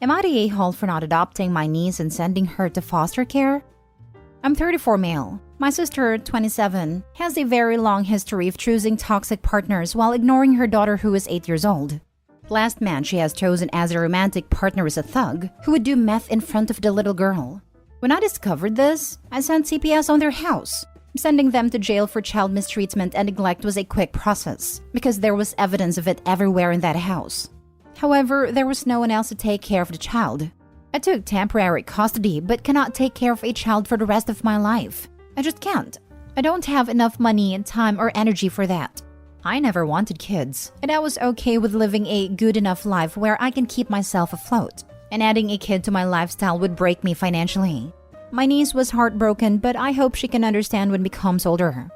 Am I the a-hole for not adopting my niece and sending her to foster care? I'm 34 male. My sister, 27, has a very long history of choosing toxic partners while ignoring her daughter who is 8 years old. The last man she has chosen as a romantic partner is a thug who would do meth in front of the little girl. When I discovered this, I sent CPS on their house. Sending them to jail for child mistreatment and neglect was a quick process because there was evidence of it everywhere in that house. However, there was no one else to take care of the child. I took temporary custody but cannot take care of a child for the rest of my life. I just can't. I don't have enough money, time, or energy for that. I never wanted kids, and I was okay with living a good enough life where I can keep myself afloat, and adding a kid to my lifestyle would break me financially. My niece was heartbroken, but I hope she can understand when becomes older.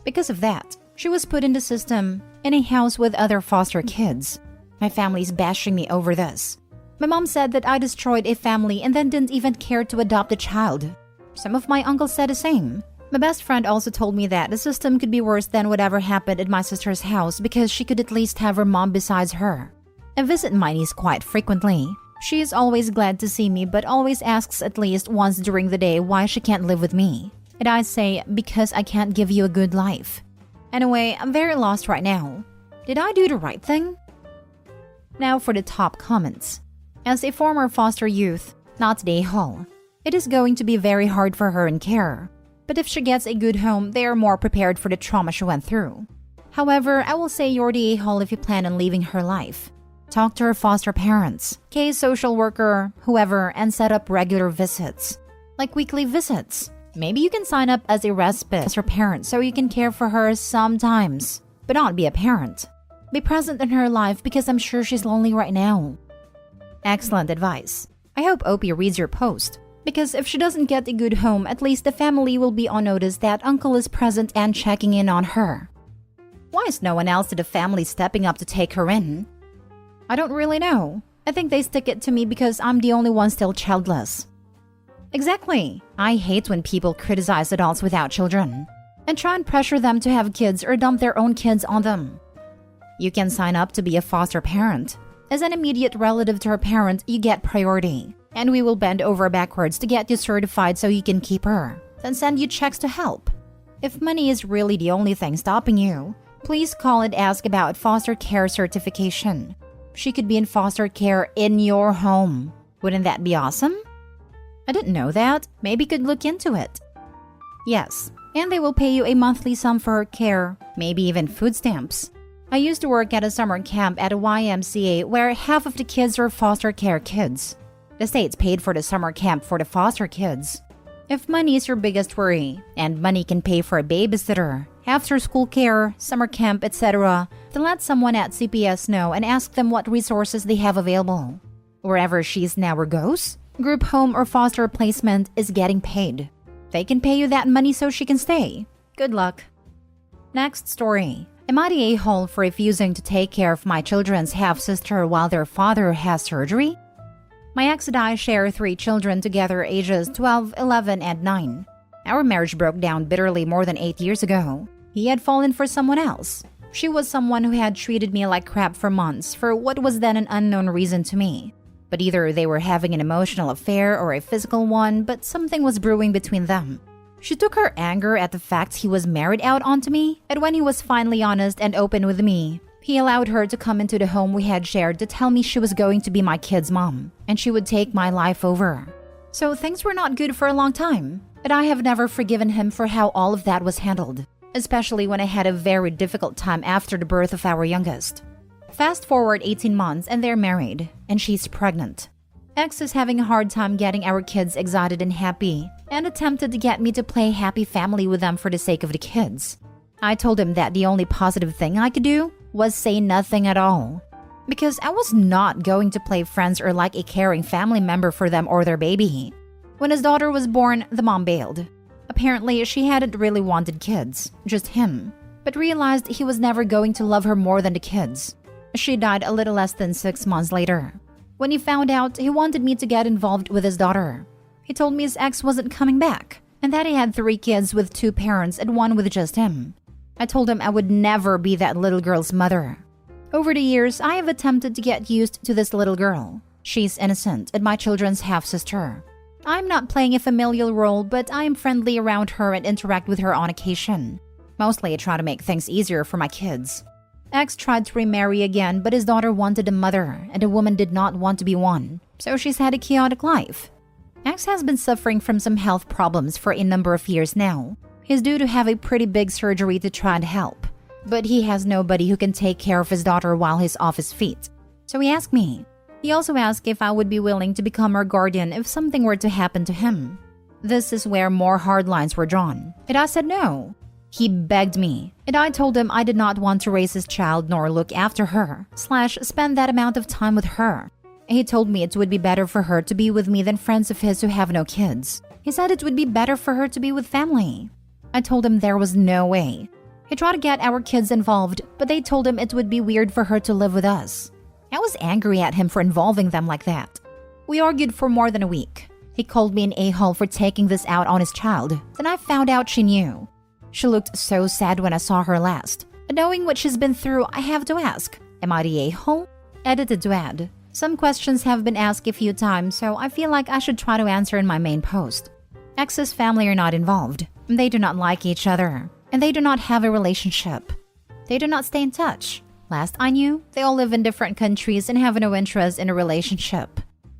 Because of that, she was put in the system in a house with other foster kids. My family's bashing me over this. My mom said that I destroyed a family and then didn't even care to adopt a child. Some of my uncles said the same. My best friend also told me that the system could be worse than whatever happened at my sister's house because she could at least have her mom besides her. I visit my niece quite frequently. She is always glad to see me but always asks at least once during the day why she can't live with me. And I say, because I can't give you a good life. Anyway, I'm very lost right now. Did I do the right thing? Now for the top comments. As a former foster youth, not the a-hole, it is going to be very hard for her in care. But if she gets a good home, they are more prepared for the trauma she went through. However, I will say you're the a-hole if you plan on leaving her life. Talk to her foster parents, case social worker, whoever, and set up regular visits. Like weekly visits. Maybe you can sign up as a respite as her parent so you can care for her sometimes, but not be a parent. Be present in her life because I'm sure she's lonely right now. Excellent advice. I hope Opie reads your post. Because if she doesn't get a good home, at least the family will be on notice that uncle is present and checking in on her. Why is no one else in the family stepping up to take her in? I don't really know. I think they stick it to me because I'm the only one still childless. Exactly. I hate when people criticize adults without children and try and pressure them to have kids or dump their own kids on them. You can sign up to be a foster parent. As an immediate relative to her parent, you get priority. And we will bend over backwards to get you certified so you can keep her. Then send you checks to help. If money is really the only thing stopping you, please call and ask about foster care certification. She could be in foster care in your home. Wouldn't that be awesome? I didn't know that. Maybe could look into it. Yes, and they will pay you a monthly sum for her care, maybe even food stamps. I used to work at a summer camp at a YMCA where half of the kids are foster care kids. The state's paid for the summer camp for the foster kids. If money is your biggest worry, and money can pay for a babysitter, after-school care, summer camp, etc., then let someone at CPS know and ask them what resources they have available. Wherever she is now or goes, group home or foster placement is getting paid. They can pay you that money so she can stay. Good luck. Next story. Am I the a-hole for refusing to take care of my children's half-sister while their father has surgery? My ex and I share 3 children together ages 12, 11, and 9. Our marriage broke down bitterly more than 8 years ago. He had fallen for someone else. She was someone who had treated me like crap for months for what was then an unknown reason to me. But either they were having an emotional affair or a physical one, but something was brewing between them. She took her anger at the fact he was married out onto me, and when he was finally honest and open with me, he allowed her to come into the home we had shared to tell me she was going to be my kid's mom, and she would take my life over. So things were not good for a long time, and I have never forgiven him for how all of that was handled, especially when I had a very difficult time after the birth of our youngest. Fast forward 18 months and they're married, and she's pregnant. Ex is having a hard time getting our kids excited and happy, and attempted to get me to play happy family with them for the sake of the kids. I told him that the only positive thing I could do was say nothing at all. Because I was not going to play friends or like a caring family member for them or their baby. When his daughter was born, the mom bailed. Apparently, she hadn't really wanted kids, just him, but realized he was never going to love her more than the kids. She died a little less than 6 months later. When he found out, he wanted me to get involved with his daughter. He told me his ex wasn't coming back, and that he had 3 kids with 2 parents and 1 with just him. I told him I would never be that little girl's mother. Over the years, I have attempted to get used to this little girl. She's innocent and my children's half-sister. I'm not playing a familial role, but I am friendly around her and interact with her on occasion. Mostly I try to make things easier for my kids. Ex tried to remarry again, but his daughter wanted a mother, and the woman did not want to be one, so she's had a chaotic life. Ex has been suffering from some health problems for a number of years now. He's due to have a pretty big surgery to try and help, but he has nobody who can take care of his daughter while he's off his feet. So he asked me. He also asked if I would be willing to become her guardian if something were to happen to him. This is where more hard lines were drawn, and I said no. He begged me, and I told him I did not want to raise his child nor look after her, / spend that amount of time with her. He told me it would be better for her to be with me than friends of his who have no kids. He said it would be better for her to be with family. I told him there was no way. He tried to get our kids involved, but they told him it would be weird for her to live with us. I was angry at him for involving them like that. We argued for more than a week. He called me an a-hole for taking this out on his child. Then I found out she knew. She looked so sad when I saw her last. And knowing what she's been through, I have to ask, am I the a-hole? Edited to add. Some questions have been asked a few times, so I feel like I should try to answer in my main post. Ex's family are not involved. They do not like each other. And they do not have a relationship. They do not stay in touch. Last I knew, they all live in different countries and have no interest in a relationship.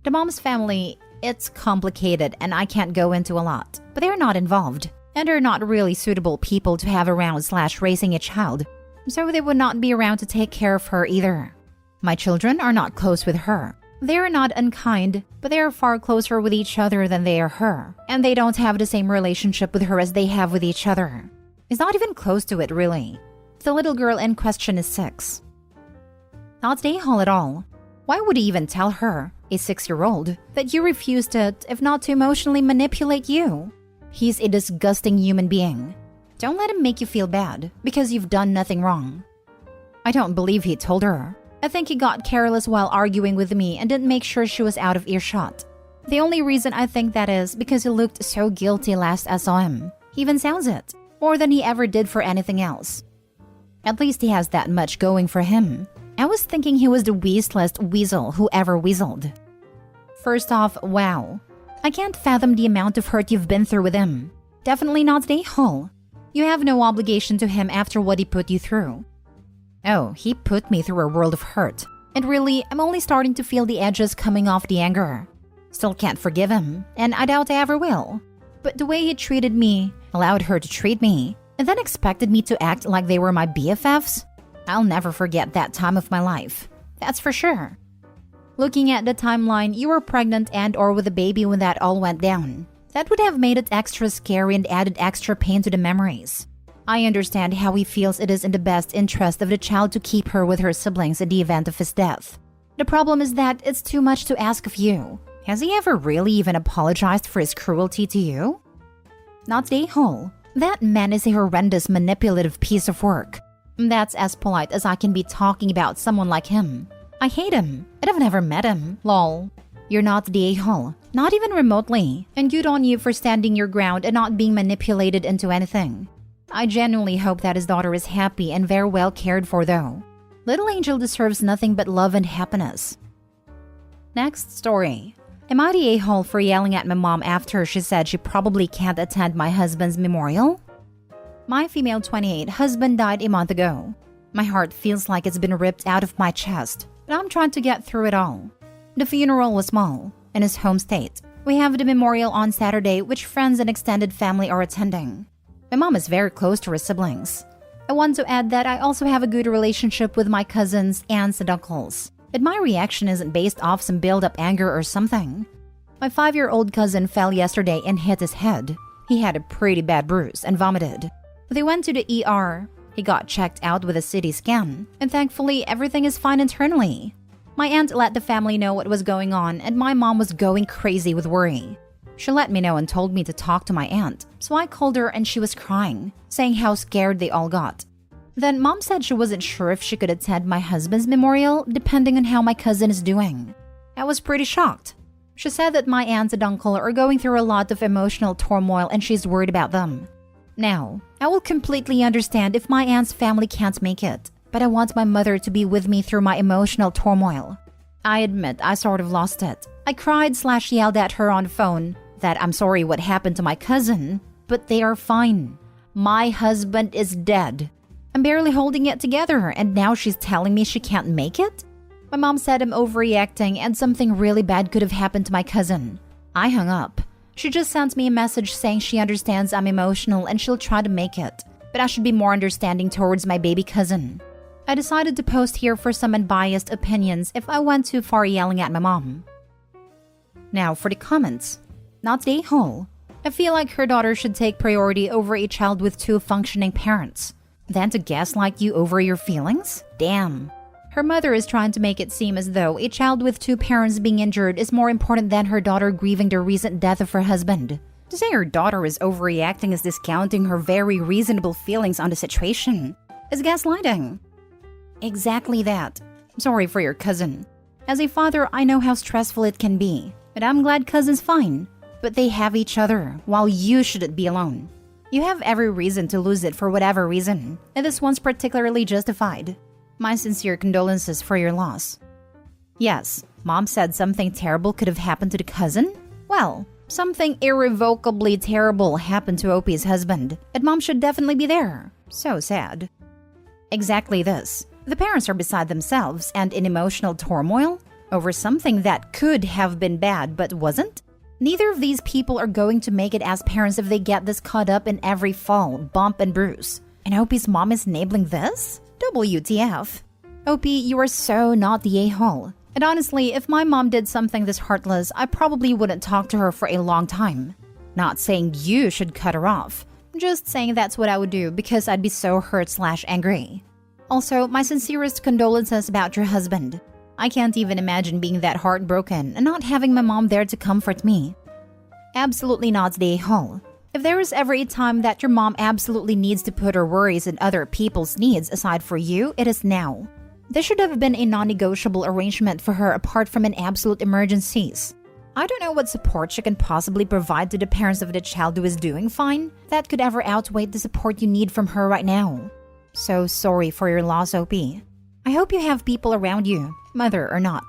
The mom's family, it's complicated and I can't go into a lot, but they're not involved, and are not really suitable people to have around / raising a child, so they would not be around to take care of her either. My children are not close with her. They are not unkind, but they are far closer with each other than they are her, and they don't have the same relationship with her as they have with each other. It's not even close to it, really. The little girl in question is 6. Not the a-hole at all. Why would he even tell her, a 6-year-old, that you refused it if not to emotionally manipulate you? He's a disgusting human being. Don't let him make you feel bad, because you've done nothing wrong. I don't believe he told her. I think he got careless while arguing with me and didn't make sure she was out of earshot. The only reason I think that is because he looked so guilty last I saw him. He even sounds it, more than he ever did for anything else. At least he has that much going for him. I was thinking he was the weaselest weasel who ever weaseled. First off, wow. I can't fathom the amount of hurt you've been through with him. Definitely not the a-hole. You have no obligation to him after what he put you through. Oh, he put me through a world of hurt. And really, I'm only starting to feel the edges coming off the anger. Still can't forgive him, and I doubt I ever will. But the way he treated me, allowed her to treat me, and then expected me to act like they were my BFFs? I'll never forget that time of my life. That's for sure. Looking at the timeline, you were pregnant and/or with a baby when that all went down. That would have made it extra scary and added extra pain to the memories. I understand how he feels it is in the best interest of the child to keep her with her siblings in the event of his death. The problem is that it's too much to ask of you. Has he ever really even apologized for his cruelty to you? Not the a-hole. That man is a horrendous manipulative piece of work. That's as polite as I can be talking about someone like him. I hate him, and I've never met him, lol. You're not the a-hole, not even remotely, and good on you for standing your ground and not being manipulated into anything. I genuinely hope that his daughter is happy and very well cared for though. Little Angel deserves nothing but love and happiness. Next story. Am I the a-hole for yelling at my mom after she said she probably can't attend my husband's memorial? My female 28 husband died a month ago. My heart feels like it's been ripped out of my chest, but I'm trying to get through it all. The funeral was small, in his home state. We have the memorial on Saturday, which friends and extended family are attending. My mom is very close to her siblings. I want to add that I also have a good relationship with my cousins, aunts, and uncles. And my reaction isn't based off some build-up anger or something. My 5-year-old cousin fell yesterday and hit his head. He had a pretty bad bruise and vomited. They went to the ER. He got checked out with a CT scan, and thankfully everything is fine internally. My aunt let the family know what was going on, and my mom was going crazy with worry. She let me know and told me to talk to my aunt, so I called her and she was crying, saying how scared they all got. Then mom said she wasn't sure if she could attend my husband's memorial depending on how my cousin is doing. I was pretty shocked. She said that my aunt and uncle are going through a lot of emotional turmoil and she's worried about them. Now, I will completely understand if my aunt's family can't make it, but I want my mother to be with me through my emotional turmoil. I admit I sort of lost it. I cried/yelled at her on the phone that I'm sorry what happened to my cousin, but they are fine. My husband is dead. I'm barely holding it together, and now she's telling me she can't make it? My mom said I'm overreacting and something really bad could have happened to my cousin. I hung up. She just sent me a message saying she understands I'm emotional and she'll try to make it, but I should be more understanding towards my baby cousin. I decided to post here for some unbiased opinions if I went too far yelling at my mom. Now for the comments. Not the a-hole. I feel like her daughter should take priority over a child with 2 functioning parents. Then to gaslight you over your feelings? Damn. Her mother is trying to make it seem as though a child with 2 parents being injured is more important than her daughter grieving the recent death of her husband. To say her daughter is overreacting is discounting her very reasonable feelings on the situation. Is gaslighting. Exactly that. I'm sorry for your cousin. As a father, I know how stressful it can be, but I'm glad cousin's fine. But they have each other, while you shouldn't be alone. You have every reason to lose it for whatever reason, and this one's particularly justified. My sincere condolences for your loss. Yes, Mom said something terrible could have happened to the cousin? Well, something irrevocably terrible happened to OP's husband, and Mom should definitely be there. So sad. Exactly this. The parents are beside themselves and in emotional turmoil over something that could have been bad but wasn't? Neither of these people are going to make it as parents if they get this caught up in every fall, bump, and bruise. And OP's mom is enabling this? WTF. OP, you are so not the a-hole. And honestly, if my mom did something this heartless, I probably wouldn't talk to her for a long time. Not saying you should cut her off. Just saying that's what I would do because I'd be so hurt/angry. Also, my sincerest condolences about your husband. I can't even imagine being that heartbroken and not having my mom there to comfort me. Absolutely not the a-hole. If there is ever a time that your mom absolutely needs to put her worries and other people's needs aside for you, it is now. This should have been a non-negotiable arrangement for her apart from an absolute emergencies. I don't know what support she can possibly provide to the parents of the child who is doing fine that could ever outweigh the support you need from her right now. So sorry for your loss, OP. I hope you have people around you, mother or not.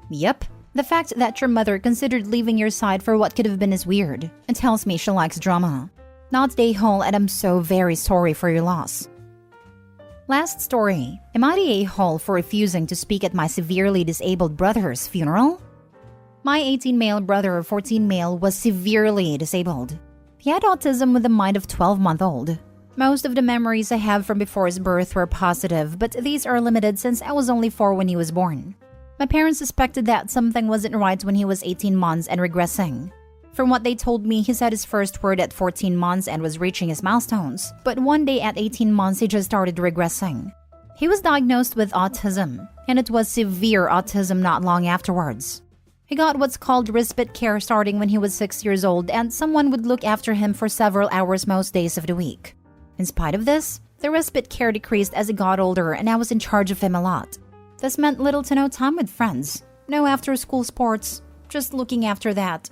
Yep, the fact that your mother considered leaving your side for what could have been is weird and tells me she likes drama. Not the a-hole, and I'm so very sorry for your loss. Last story. Am I the a-hole for refusing to speak at my severely disabled brother's funeral? My 18 male brother of 14 male was severely disabled. He had autism with the mind of 12-month-old. Most of the memories I have from before his birth were positive, but these are limited since I was only 4 when he was born. My parents suspected that something wasn't right when he was 18 months and regressing. From what they told me, he said his first word at 14 months and was reaching his milestones, but one day at 18 months he just started regressing. He was diagnosed with autism, and it was severe autism not long afterwards. He got what's called respite care starting when he was 6 years old, and someone would look after him for several hours most days of the week. In spite of this, the respite care decreased as he got older and I was in charge of him a lot. This meant little to no time with friends, no after-school sports, just looking after that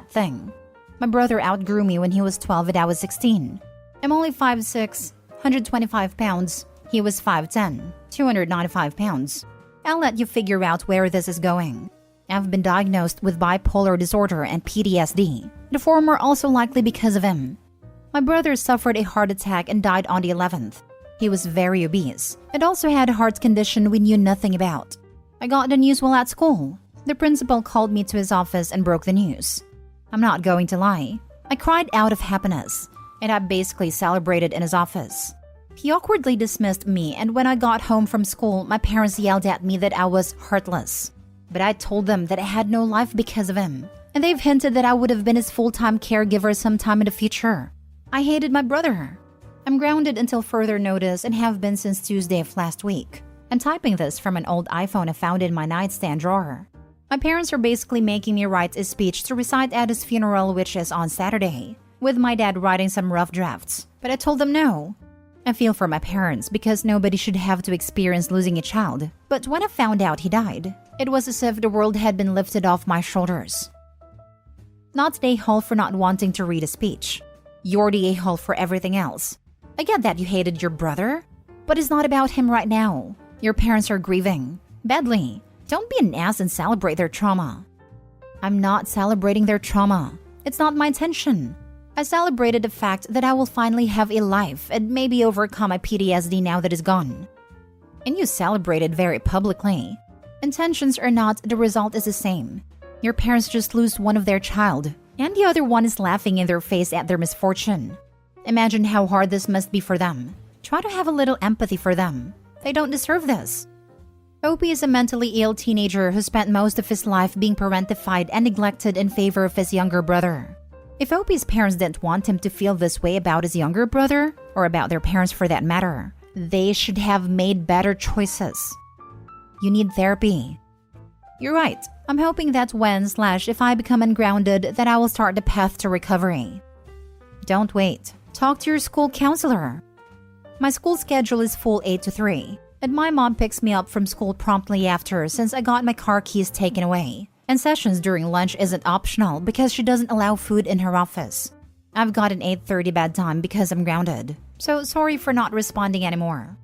thing. My brother outgrew me when he was 12 and I was 16. I'm only 5'6", 125 pounds. He was 5'10", 295 pounds. I'll let you figure out where this is going. I've been diagnosed with bipolar disorder and PTSD, the former also likely because of him. My brother suffered a heart attack and died on the 11th. He was very obese and also had a heart condition we knew nothing about. I got the news while at school. The principal called me to his office and broke the news. I'm not going to lie. I cried out of happiness, and I basically celebrated in his office. He awkwardly dismissed me, and when I got home from school, my parents yelled at me that I was heartless. But I told them that I had no life because of him, and they've hinted that I would have been his full-time caregiver sometime in the future. I hated my brother. I'm grounded until further notice and have been since Tuesday of last week. I'm typing this from an old iPhone I found in my nightstand drawer. My parents are basically making me write a speech to recite at his funeral, which is on Saturday, with my dad writing some rough drafts, but I told them no. I feel for my parents because nobody should have to experience losing a child, but when I found out he died, it was as if the world had been lifted off my shoulders. Not the a-hole for not wanting to read a speech. You're the a-hole for everything else. I get that you hated your brother, but it's not about him right now. Your parents are grieving. Badly. Don't be an ass and celebrate their trauma. I'm not celebrating their trauma. It's not my intention. I celebrated the fact that I will finally have a life and maybe overcome my PTSD now that it's gone. And you celebrated very publicly. Intentions or not, the result is the same. Your parents just lose one of their child, and the other one is laughing in their face at their misfortune. Imagine how hard this must be for them. Try to have a little empathy for them. They don't deserve this. Opie is a mentally ill teenager who spent most of his life being parentified and neglected in favor of his younger brother. If Opie's parents didn't want him to feel this way about his younger brother, or about their parents for that matter, they should have made better choices. You need therapy. You're right. I'm hoping that if I become ungrounded, that I will start the path to recovery. Don't wait. Talk to your school counselor. My school schedule is full 8 to 3, and my mom picks me up from school promptly after since I got my car keys taken away. And sessions during lunch isn't optional because she doesn't allow food in her office. I've got an 8:30 bedtime because I'm grounded. So sorry for not responding anymore.